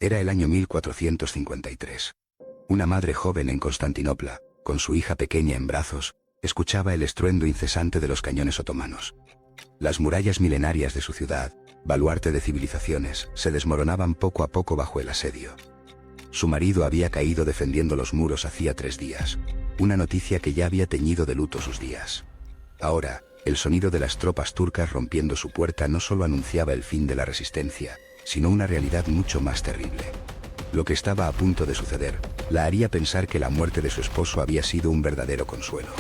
Era el año 1453. Una madre joven en Constantinopla, con su hija pequeña en brazos, escuchaba el estruendo incesante de los cañones otomanos. Las murallas milenarias de su ciudad, baluarte de civilizaciones, se desmoronaban poco a poco bajo el asedio. Su marido había caído defendiendo los muros hacía 3 días, una noticia que ya había teñido de luto sus días. Ahora, el sonido de las tropas turcas rompiendo su puerta no solo anunciaba el fin de la resistencia, sino una realidad mucho más terrible. Lo que estaba a punto de suceder, la haría pensar que la muerte de su esposo había sido un verdadero consuelo.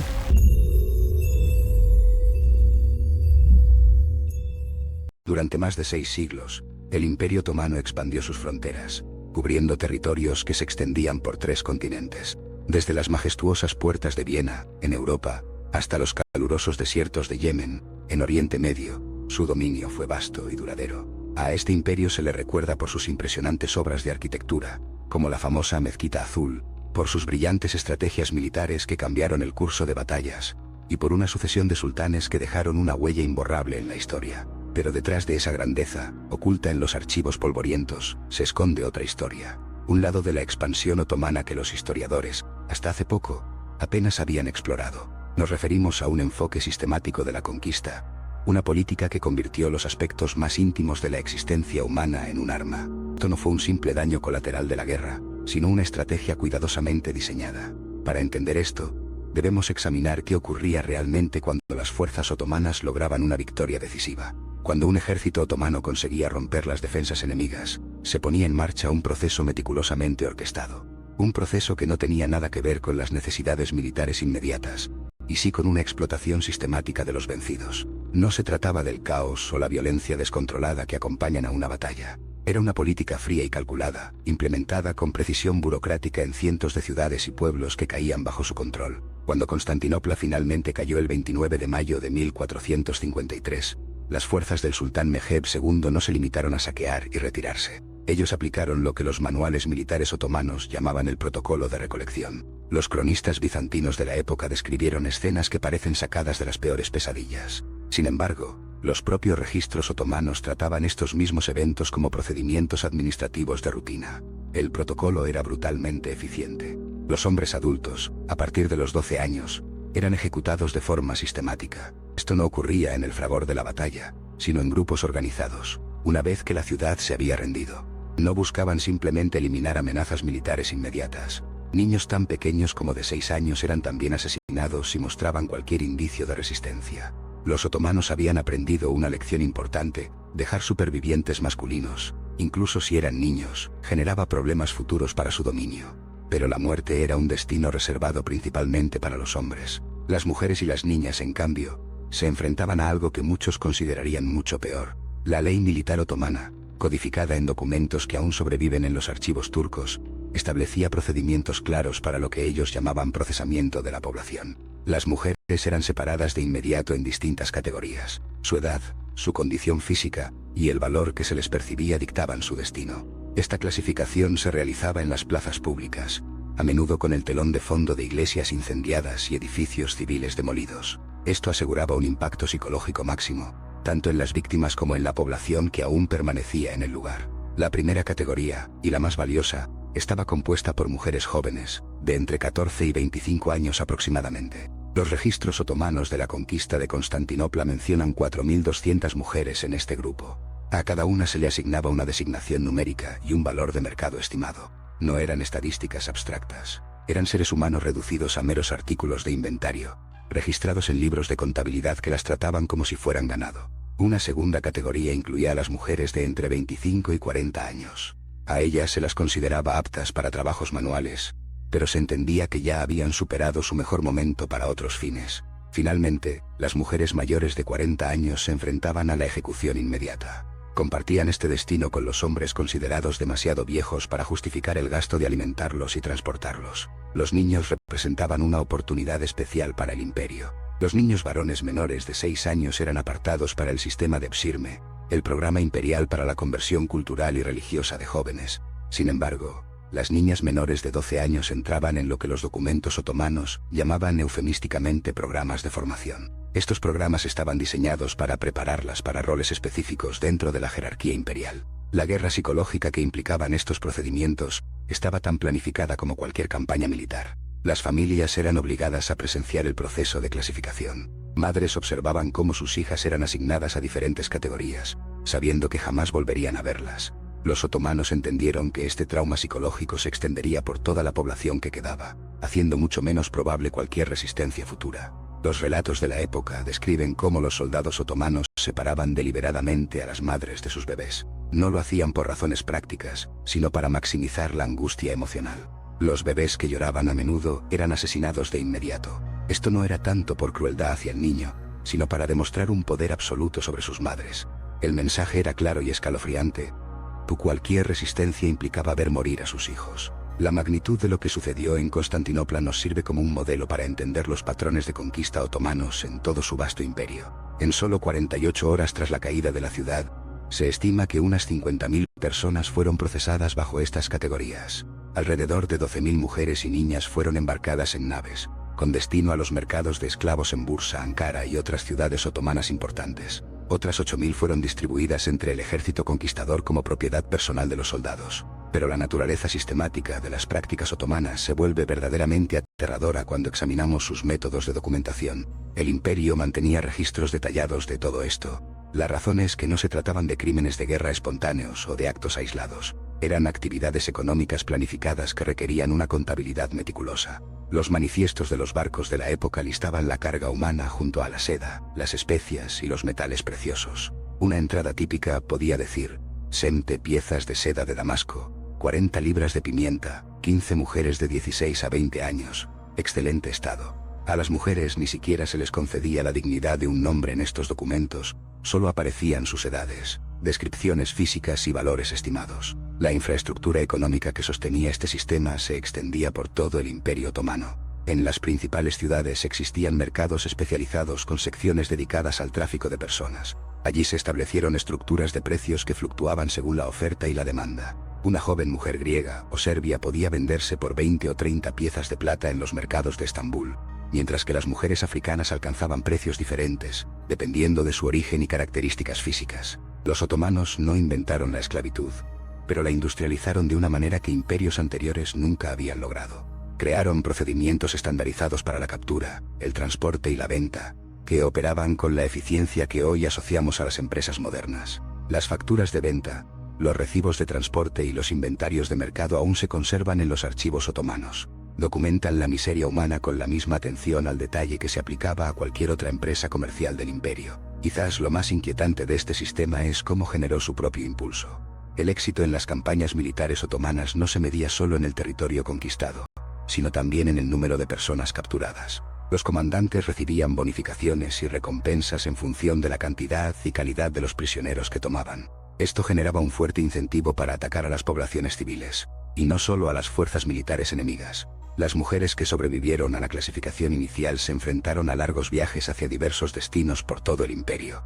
Durante más de 6 siglos, el Imperio Otomano expandió sus fronteras, cubriendo territorios que se extendían por 3 continentes. Desde las majestuosas puertas de Viena, en Europa, hasta los calurosos desiertos de Yemen, en Oriente Medio, su dominio fue vasto y duradero. A este imperio se le recuerda por sus impresionantes obras de arquitectura, como la famosa Mezquita Azul, por sus brillantes estrategias militares que cambiaron el curso de batallas, y por una sucesión de sultanes que dejaron una huella imborrable en la historia. Pero detrás de esa grandeza, oculta en los archivos polvorientos, se esconde otra historia. Un lado de la expansión otomana que los historiadores, hasta hace poco, apenas habían explorado. Nos referimos a un enfoque sistemático de la conquista, una política que convirtió los aspectos más íntimos de la existencia humana en un arma. Esto no fue un simple daño colateral de la guerra, sino una estrategia cuidadosamente diseñada. Para entender esto, debemos examinar qué ocurría realmente cuando las fuerzas otomanas lograban una victoria decisiva. Cuando un ejército otomano conseguía romper las defensas enemigas, se ponía en marcha un proceso meticulosamente orquestado. Un proceso que no tenía nada que ver con las necesidades militares inmediatas, y sí con una explotación sistemática de los vencidos. No se trataba del caos o la violencia descontrolada que acompañan a una batalla. Era una política fría y calculada, implementada con precisión burocrática en cientos de ciudades y pueblos que caían bajo su control. Cuando Constantinopla finalmente cayó el 29 de mayo de 1453, las fuerzas del sultán Mehmed II no se limitaron a saquear y retirarse. Ellos aplicaron lo que los manuales militares otomanos llamaban el protocolo de recolección. Los cronistas bizantinos de la época describieron escenas que parecen sacadas de las peores pesadillas. Sin embargo, los propios registros otomanos trataban estos mismos eventos como procedimientos administrativos de rutina. El protocolo era brutalmente eficiente. Los hombres adultos, a partir de los 12 años, eran ejecutados de forma sistemática. Esto no ocurría en el fragor de la batalla, sino en grupos organizados, una vez que la ciudad se había rendido. No buscaban simplemente eliminar amenazas militares inmediatas. Niños tan pequeños como de 6 años eran también asesinados si mostraban cualquier indicio de resistencia. Los otomanos habían aprendido una lección importante: dejar supervivientes masculinos, incluso si eran niños, generaba problemas futuros para su dominio. Pero la muerte era un destino reservado principalmente para los hombres. Las mujeres y las niñas, en cambio, se enfrentaban a algo que muchos considerarían mucho peor: la ley militar otomana, codificada en documentos que aún sobreviven en los archivos turcos, establecía procedimientos claros para lo que ellos llamaban procesamiento de la población. Las mujeres eran separadas de inmediato en distintas categorías. Su edad, su condición física y el valor que se les percibía dictaban su destino. Esta clasificación se realizaba en las plazas públicas, a menudo con el telón de fondo de iglesias incendiadas y edificios civiles demolidos. Esto aseguraba un impacto psicológico máximo, tanto en las víctimas como en la población que aún permanecía en el lugar. La primera categoría, y la más valiosa, estaba compuesta por mujeres jóvenes, de entre 14 y 25 años aproximadamente. Los registros otomanos de la conquista de Constantinopla mencionan 4.200 mujeres en este grupo. A cada una se le asignaba una designación numérica y un valor de mercado estimado. No eran estadísticas abstractas, eran seres humanos reducidos a meros artículos de inventario, registrados en libros de contabilidad que las trataban como si fueran ganado. Una segunda categoría incluía a las mujeres de entre 25 y 40 años. A ellas se las consideraba aptas para trabajos manuales, pero se entendía que ya habían superado su mejor momento para otros fines. Finalmente, las mujeres mayores de 40 años se enfrentaban a la ejecución inmediata. Compartían este destino con los hombres considerados demasiado viejos para justificar el gasto de alimentarlos y transportarlos. Los niños representaban una oportunidad especial para el imperio. Los niños varones menores de 6 años eran apartados para el sistema de Psirme, el programa imperial para la conversión cultural y religiosa de jóvenes. Sin embargo, las niñas menores de 12 años entraban en lo que los documentos otomanos llamaban eufemísticamente programas de formación. Estos programas estaban diseñados para prepararlas para roles específicos dentro de la jerarquía imperial. La guerra psicológica que implicaban estos procedimientos estaba tan planificada como cualquier campaña militar. Las familias eran obligadas a presenciar el proceso de clasificación. Madres observaban cómo sus hijas eran asignadas a diferentes categorías, sabiendo que jamás volverían a verlas. Los otomanos entendieron que este trauma psicológico se extendería por toda la población que quedaba, haciendo mucho menos probable cualquier resistencia futura. Los relatos de la época describen cómo los soldados otomanos separaban deliberadamente a las madres de sus bebés. No lo hacían por razones prácticas, sino para maximizar la angustia emocional. Los bebés que lloraban a menudo eran asesinados de inmediato. Esto no era tanto por crueldad hacia el niño, sino para demostrar un poder absoluto sobre sus madres. El mensaje era claro y escalofriante. Cualquier resistencia implicaba ver morir a sus hijos. La magnitud de lo que sucedió en Constantinopla nos sirve como un modelo para entender los patrones de conquista otomanos en todo su vasto imperio. En solo 48 horas tras la caída de la ciudad, se estima que unas 50.000 personas fueron procesadas bajo estas categorías. Alrededor de 12.000 mujeres y niñas fueron embarcadas en naves, con destino a los mercados de esclavos en Bursa, Ankara y otras ciudades otomanas importantes. Otras 8.000 fueron distribuidas entre el ejército conquistador como propiedad personal de los soldados. Pero la naturaleza sistemática de las prácticas otomanas se vuelve verdaderamente aterradora cuando examinamos sus métodos de documentación. El imperio mantenía registros detallados de todo esto. La razón es que no se trataban de crímenes de guerra espontáneos o de actos aislados. Eran actividades económicas planificadas que requerían una contabilidad meticulosa. Los manifiestos de los barcos de la época listaban la carga humana junto a la seda, las especias y los metales preciosos. Una entrada típica podía decir: 20 piezas de seda de Damasco, 40 libras de pimienta, 15 mujeres de 16 a 20 años, excelente estado. A las mujeres ni siquiera se les concedía la dignidad de un nombre en estos documentos, solo aparecían sus edades, descripciones físicas y valores estimados. La infraestructura económica que sostenía este sistema se extendía por todo el Imperio Otomano. En las principales ciudades existían mercados especializados con secciones dedicadas al tráfico de personas. Allí se establecieron estructuras de precios que fluctuaban según la oferta y la demanda. Una joven mujer griega o serbia podía venderse por 20 o 30 piezas de plata en los mercados de Estambul, mientras que las mujeres africanas alcanzaban precios diferentes, dependiendo de su origen y características físicas. Los otomanos no inventaron la esclavitud, pero la industrializaron de una manera que imperios anteriores nunca habían logrado. Crearon procedimientos estandarizados para la captura, el transporte y la venta, que operaban con la eficiencia que hoy asociamos a las empresas modernas. Las facturas de venta, los recibos de transporte y los inventarios de mercado aún se conservan en los archivos otomanos. Documentan la miseria humana con la misma atención al detalle que se aplicaba a cualquier otra empresa comercial del imperio. Quizás lo más inquietante de este sistema es cómo generó su propio impulso. El éxito en las campañas militares otomanas no se medía solo en el territorio conquistado, sino también en el número de personas capturadas. Los comandantes recibían bonificaciones y recompensas en función de la cantidad y calidad de los prisioneros que tomaban. Esto generaba un fuerte incentivo para atacar a las poblaciones civiles, y no solo a las fuerzas militares enemigas. Las mujeres que sobrevivieron a la clasificación inicial se enfrentaron a largos viajes hacia diversos destinos por todo el imperio.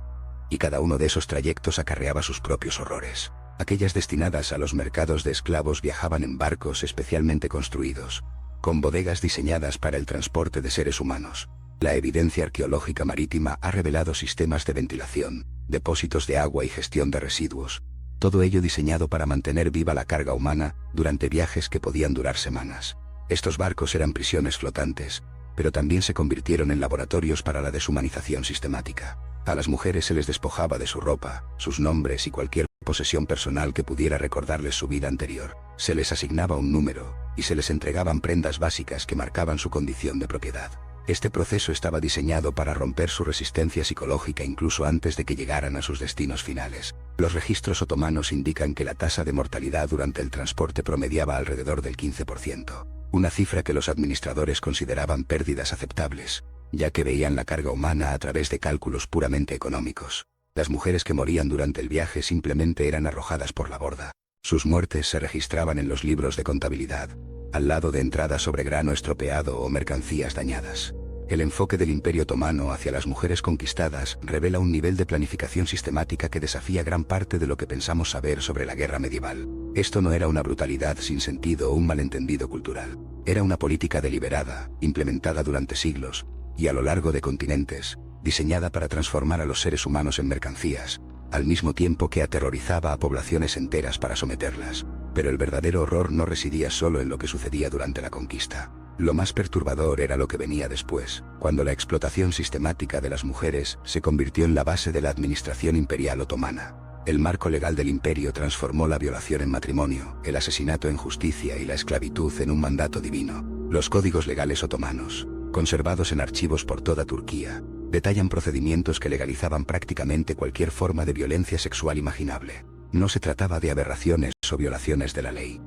Y cada uno de esos trayectos acarreaba sus propios horrores. Aquellas destinadas a los mercados de esclavos viajaban en barcos especialmente construidos, con bodegas diseñadas para el transporte de seres humanos. La evidencia arqueológica marítima ha revelado sistemas de ventilación, depósitos de agua y gestión de residuos, todo ello diseñado para mantener viva la carga humana durante viajes que podían durar semanas. Estos barcos eran prisiones flotantes, pero también se convirtieron en laboratorios para la deshumanización sistemática. A las mujeres se les despojaba de su ropa, sus nombres y cualquier posesión personal que pudiera recordarles su vida anterior. Se les asignaba un número, y se les entregaban prendas básicas que marcaban su condición de propiedad. Este proceso estaba diseñado para romper su resistencia psicológica incluso antes de que llegaran a sus destinos finales. Los registros otomanos indican que la tasa de mortalidad durante el transporte promediaba alrededor del 15%, una cifra que los administradores consideraban pérdidas aceptables, ya que veían la carga humana a través de cálculos puramente económicos. Las mujeres que morían durante el viaje simplemente eran arrojadas por la borda. Sus muertes se registraban en los libros de contabilidad, al lado de entradas sobre grano estropeado o mercancías dañadas. El enfoque del Imperio Otomano hacia las mujeres conquistadas revela un nivel de planificación sistemática que desafía gran parte de lo que pensamos saber sobre la guerra medieval. Esto no era una brutalidad sin sentido o un malentendido cultural. Era una política deliberada, implementada durante siglos, y a lo largo de continentes, diseñada para transformar a los seres humanos en mercancías, al mismo tiempo que aterrorizaba a poblaciones enteras para someterlas. Pero el verdadero horror no residía solo en lo que sucedía durante la conquista. Lo más perturbador era lo que venía después, cuando la explotación sistemática de las mujeres se convirtió en la base de la administración imperial otomana. El marco legal del imperio transformó la violación en matrimonio, el asesinato en justicia y la esclavitud en un mandato divino. Los códigos legales otomanos, conservados en archivos por toda Turquía, detallan procedimientos que legalizaban prácticamente cualquier forma de violencia sexual imaginable. No se trataba de aberraciones o violaciones de la ley.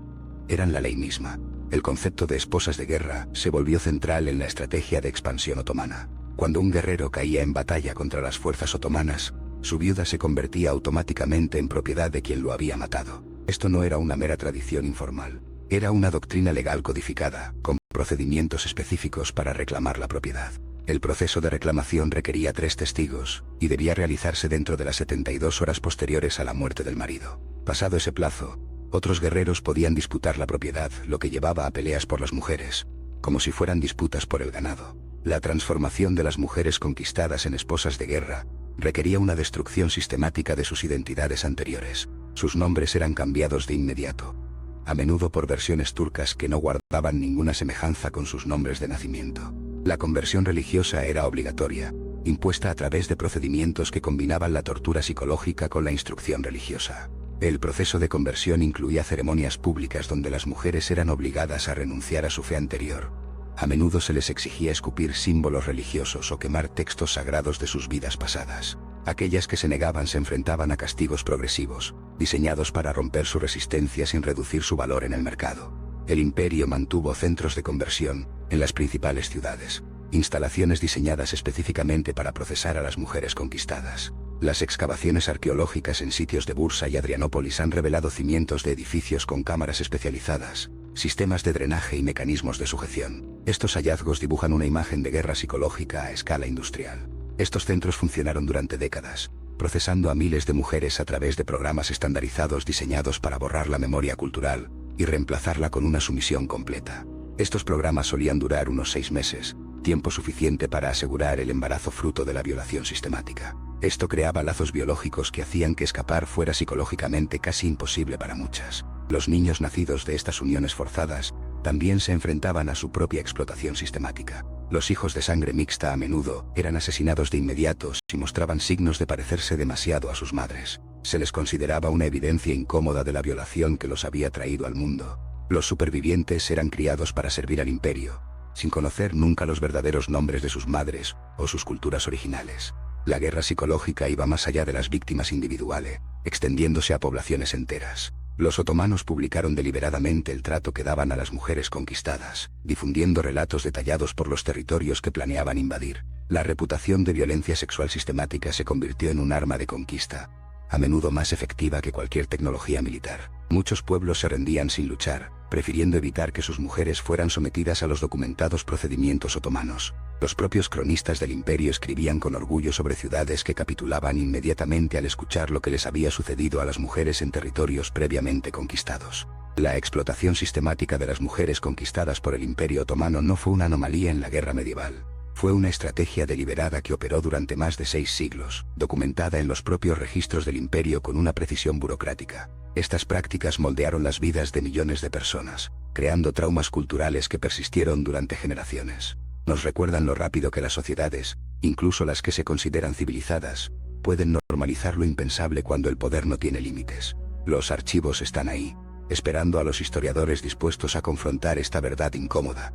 Eran la ley misma. El concepto de esposas de guerra se volvió central en la estrategia de expansión otomana. Cuando un guerrero caía en batalla contra las fuerzas otomanas, su viuda se convertía automáticamente en propiedad de quien lo había matado. Esto no era una mera tradición informal. Era una doctrina legal codificada, con procedimientos específicos para reclamar la propiedad. El proceso de reclamación requería 3 testigos, y debía realizarse dentro de las 72 horas posteriores a la muerte del marido. Pasado ese plazo, otros guerreros podían disputar la propiedad, lo que llevaba a peleas por las mujeres, como si fueran disputas por el ganado. La transformación de las mujeres conquistadas en esposas de guerra requería una destrucción sistemática de sus identidades anteriores. Sus nombres eran cambiados de inmediato, a menudo por versiones turcas que no guardaban ninguna semejanza con sus nombres de nacimiento. La conversión religiosa era obligatoria, impuesta a través de procedimientos que combinaban la tortura psicológica con la instrucción religiosa. El proceso de conversión incluía ceremonias públicas donde las mujeres eran obligadas a renunciar a su fe anterior. A menudo se les exigía escupir símbolos religiosos o quemar textos sagrados de sus vidas pasadas. Aquellas que se negaban se enfrentaban a castigos progresivos, diseñados para romper su resistencia sin reducir su valor en el mercado. El imperio mantuvo centros de conversión en las principales ciudades, instalaciones diseñadas específicamente para procesar a las mujeres conquistadas. Las excavaciones arqueológicas en sitios de Bursa y Adrianópolis han revelado cimientos de edificios con cámaras especializadas, sistemas de drenaje y mecanismos de sujeción. Estos hallazgos dibujan una imagen de guerra psicológica a escala industrial. Estos centros funcionaron durante décadas, procesando a miles de mujeres a través de programas estandarizados diseñados para borrar la memoria cultural y reemplazarla con una sumisión completa. Estos programas solían durar unos 6 meses, tiempo suficiente para asegurar el embarazo fruto de la violación sistemática. Esto creaba lazos biológicos que hacían que escapar fuera psicológicamente casi imposible para muchas. Los niños nacidos de estas uniones forzadas también se enfrentaban a su propia explotación sistemática. Los hijos de sangre mixta a menudo eran asesinados de inmediato si mostraban signos de parecerse demasiado a sus madres. Se les consideraba una evidencia incómoda de la violación que los había traído al mundo. Los supervivientes eran criados para servir al imperio, sin conocer nunca los verdaderos nombres de sus madres o sus culturas originales. La guerra psicológica iba más allá de las víctimas individuales, extendiéndose a poblaciones enteras. Los otomanos publicaron deliberadamente el trato que daban a las mujeres conquistadas, difundiendo relatos detallados por los territorios que planeaban invadir. La reputación de violencia sexual sistemática se convirtió en un arma de conquista, a menudo más efectiva que cualquier tecnología militar. Muchos pueblos se rendían sin luchar, prefiriendo evitar que sus mujeres fueran sometidas a los documentados procedimientos otomanos. Los propios cronistas del imperio escribían con orgullo sobre ciudades que capitulaban inmediatamente al escuchar lo que les había sucedido a las mujeres en territorios previamente conquistados. La explotación sistemática de las mujeres conquistadas por el imperio otomano no fue una anomalía en la guerra medieval. Fue una estrategia deliberada que operó durante más de 6 siglos, documentada en los propios registros del imperio con una precisión burocrática. Estas prácticas moldearon las vidas de millones de personas, creando traumas culturales que persistieron durante generaciones. Nos recuerdan lo rápido que las sociedades, incluso las que se consideran civilizadas, pueden normalizar lo impensable cuando el poder no tiene límites. Los archivos están ahí, esperando a los historiadores dispuestos a confrontar esta verdad incómoda.